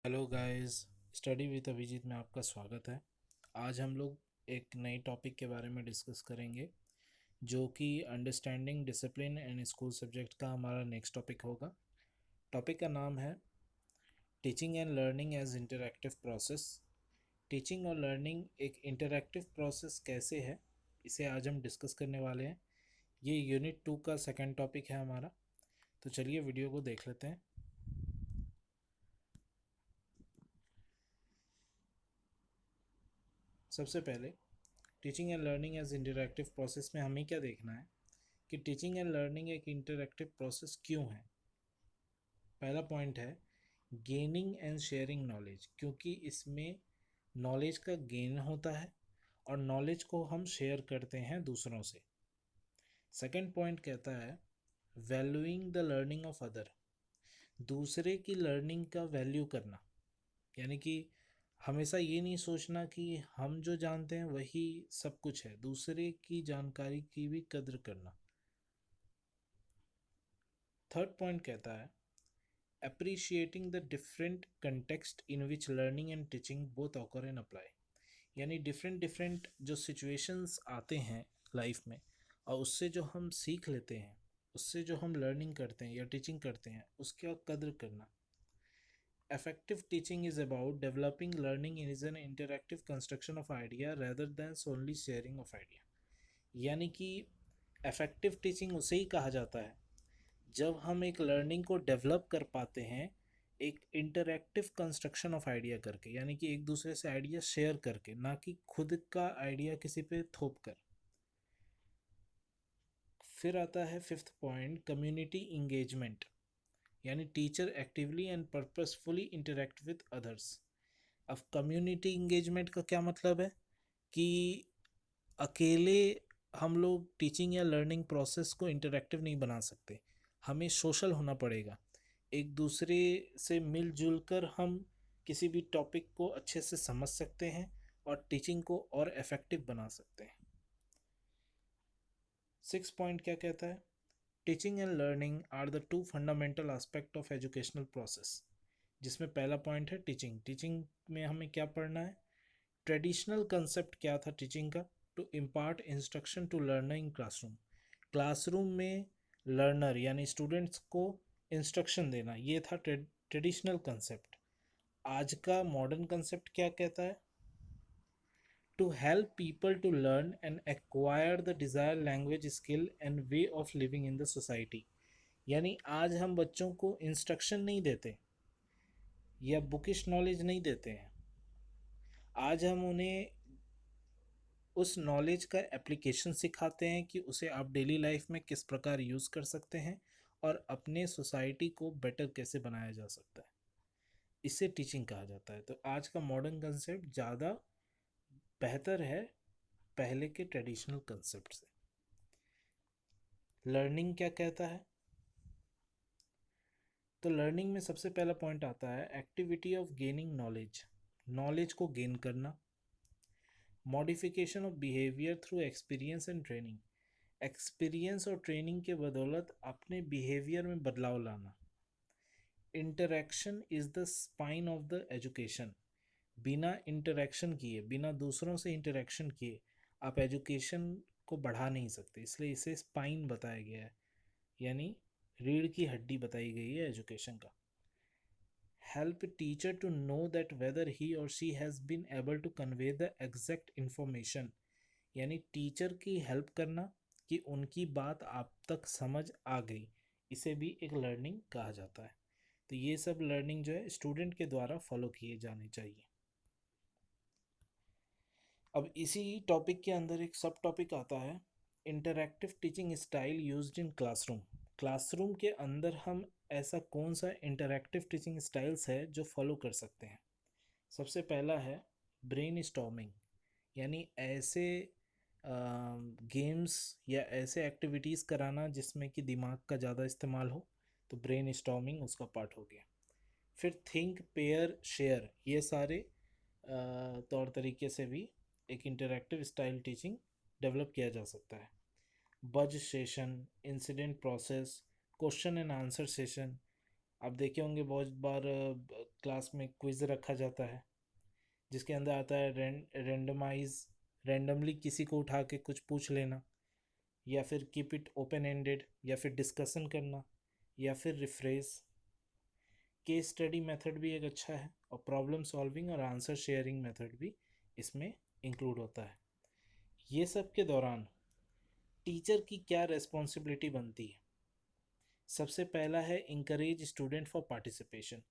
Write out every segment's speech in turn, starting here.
Hello guys, study with Abhijeet में आपका स्वागत है। आज हम लोग एक नए टॉपिक के बारे में डिस्कस करेंगे जो कि understanding discipline and school subject का हमारा नेक्स्ट टॉपिक होगा। टॉपिक का नाम है teaching and learning as interactive process. Teaching और लर्निंग एक इंटरैक्टिव प्रोसेस कैसे है, इसे आज हम डिस्कस करने वाले हैं। ये यूनिट 2 का सेकंड टॉपिक है हमारा। तो चलिए वीडियो को देख लेते हैं। सबसे पहले teaching and learning as interactive process में हमें क्या देखना है कि टीचिंग एंड लर्निंग एक इंटरैक्टिव प्रोसेस क्यों है। पहला पॉइंट है गेनिंग एंड शेयरिंग नॉलेज, क्योंकि इसमें नॉलेज का गेन होता है और नॉलेज को हम शेयर करते हैं दूसरों से। सेकंड पॉइंट कहता है valuing the learning of other, दूसरे की लर्निंग का वैल्यू करना, यानी कि हमेशा ये नहीं सोचना कि हम जो जानते हैं वही सब कुछ है, दूसरे की जानकारी की भी कद्र करना। थर्ड पॉइंट कहता है appreciating the different context in which learning and teaching both occur and apply, यानी डिफरेंट डिफरेंट जो सिचुएशंस आते हैं लाइफ में और उससे जो हम सीख लेते हैं, उससे जो हम लर्निंग करते हैं या टीचिंग करते हैं, उसका कद्र करना। Effective teaching is about developing learning is an interactive construction of idea rather than solely sharing of idea, यानी कि effective teaching उसे ही कहा जाता है जब हम एक लर्निंग को डेवलप कर पाते हैं एक इंटरैक्टिव कंस्ट्रक्शन ऑफ आइडिया करके, यानी कि एक दूसरे से आइडिया शेयर करके, ना कि खुद का आइडिया किसी पे थोप कर। फिर आता है फिफ्थ पॉइंट कम्युनिटी इंगेजमेंट, यानी teacher actively and purposefully interact with others. अब कम्युनिटी इंगेजमेंट का क्या मतलब है कि अकेले हम लोग टीचिंग या लर्निंग प्रोसेस को इंटरेक्टिव नहीं बना सकते, हमें सोशल होना पड़ेगा। एक दूसरे से मिलजुल कर हम किसी भी टॉपिक को अच्छे से समझ सकते हैं और टीचिंग को और इफ़ेक्टिव बना सकते हैं। सिक्स पॉइंट क्या कहता है teaching and learning are the two fundamental aspect of educational process, जिसमें पहला पॉइंट है टीचिंग। टीचिंग में हमें क्या पढ़ना है, ट्रेडिशनल कंसेप्ट क्या था टीचिंग का, to impart instruction to learner in classroom, classroom में लर्नर यानी स्टूडेंट्स को इंस्ट्रक्शन देना, ये था ट्रेडिशनल कंसेप्ट। आज का मॉडर्न कंसेप्ट क्या कहता है, to help people to learn and acquire the desire language skill and way of living in the society, यानी आज हम बच्चों को इंस्ट्रक्शन नहीं देते या बुकिश नॉलेज नहीं देते हैं, आज हम उन्हें उस नॉलेज का एप्लीकेशन सिखाते हैं कि उसे आप डेली लाइफ में किस प्रकार यूज़ कर सकते हैं और अपने सोसाइटी को बेटर कैसे बनाया जा सकता है। इसे टीचिंग कहा जाता है। तो आज का मॉडर्न कंसेप्ट ज़्यादा बेहतर है पहले के ट्रेडिशनल कंसेप्ट से। लर्निंग क्या कहता है, तो लर्निंग में सबसे पहला पॉइंट आता है activity of gaining knowledge, knowledge को गेन करना। Modification of behaviour through experience and training, experience और ट्रेनिंग के बदौलत अपने बिहेवियर में बदलाव लाना। Interaction is the spine of the education, बिना इंटरेक्शन किए, बिना दूसरों से इंटरेक्शन किए आप एजुकेशन को बढ़ा नहीं सकते, इसलिए इसे स्पाइन बताया गया है, यानी रीढ़ की हड्डी बताई गई है एजुकेशन का। Help teacher to know that whether he or she has been able to convey the exact information, यानी टीचर की हेल्प करना कि उनकी बात आप तक समझ आ गई, इसे भी एक लर्निंग कहा जाता है। तो ये सब लर्निंग जो है स्टूडेंट के द्वारा फॉलो किए जाने चाहिए। अब इसी टॉपिक के अंदर एक सब टॉपिक आता है interactive teaching style used in classroom. Classroom के अंदर हम ऐसा कौन सा इंटरैक्टिव टीचिंग स्टाइल्स है जो फॉलो कर सकते हैं। सबसे पहला है ब्रेन स्टॉर्मिंग, यानी ऐसे गेम्स या ऐसे एक्टिविटीज़ कराना जिसमें कि दिमाग का ज़्यादा इस्तेमाल हो, तो ब्रेन स्टॉर्मिंग उसका पार्ट हो गया। फिर थिंक पेयर शेयर, ये सारे तौर तरीके से भी एक इंटरैक्टिव स्टाइल टीचिंग डेवलप किया जा सकता है। बज session, incident process, question and answer session, आप देखे होंगे बहुत बार क्लास में क्विज रखा जाता है जिसके अंदर आता है रैंडमली किसी को उठा के कुछ पूछ लेना, या फिर कीप इट ओपन एंडेड, या फिर डिस्कशन करना, या फिर रिफ्रेज। केस स्टडी मेथड भी एक अच्छा है, और प्रॉब्लम सॉल्विंग और आंसर शेयरिंग मेथड भी इसमें इंक्लूड होता है। ये सब के दौरान टीचर की क्या रिस्पॉन्सिबिलिटी बनती है? सबसे पहला है इंकरेज स्टूडेंट फॉर पार्टिसिपेशन।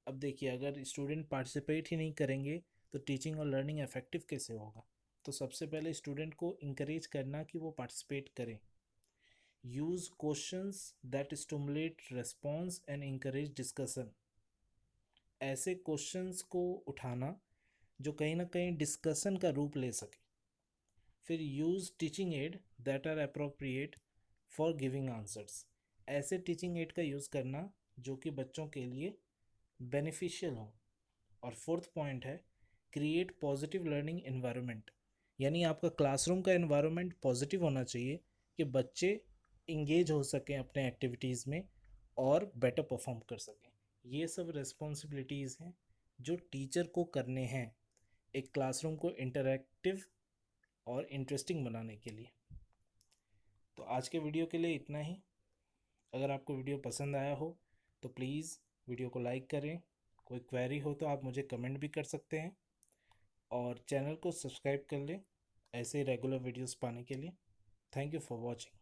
अब देखिए, अगर स्टूडेंट पार्टिसिपेट ही नहीं करेंगे तो टीचिंग और लर्निंग इफेक्टिव कैसे होगा? तो सबसे पहले स्टूडेंट को इंकरेज करना कि वो पार्टिसिपेट करें। Use questions that stimulate response and encourage discussion. ऐसे क्वेश्चंस को उठाना जो कहीं ना कहीं डिस्कशन का रूप ले सके। फिर use teaching aid that are appropriate for giving answers. ऐसे टीचिंग एड का यूज़ करना जो कि बच्चों के लिए बेनिफिशियल हो। और फोर्थ पॉइंट है क्रिएट पॉजिटिव लर्निंग एनवायरनमेंट। यानी आपका क्लासरूम का एनवायरनमेंट पॉजिटिव होना चाहिए कि बच्चे इंगेज हो सकें अपने एक्टिविटीज़ में और बेटर परफॉर्म कर सकें। ये सब रिस्पॉन्सिबिलिटीज़ हैं जो टीचर को करने हैं एक क्लासरूम को इंटरैक्टिव और इंटरेस्टिंग बनाने के लिए। तो आज के वीडियो के लिए इतना ही। अगर आपको वीडियो पसंद आया हो तो प्लीज़ वीडियो को लाइक करें। कोई क्वेरी हो तो आप मुझे कमेंट भी कर सकते हैं, और चैनल को सब्सक्राइब कर लें ऐसे रेगुलर वीडियोस पाने के लिए। Thank you for watching.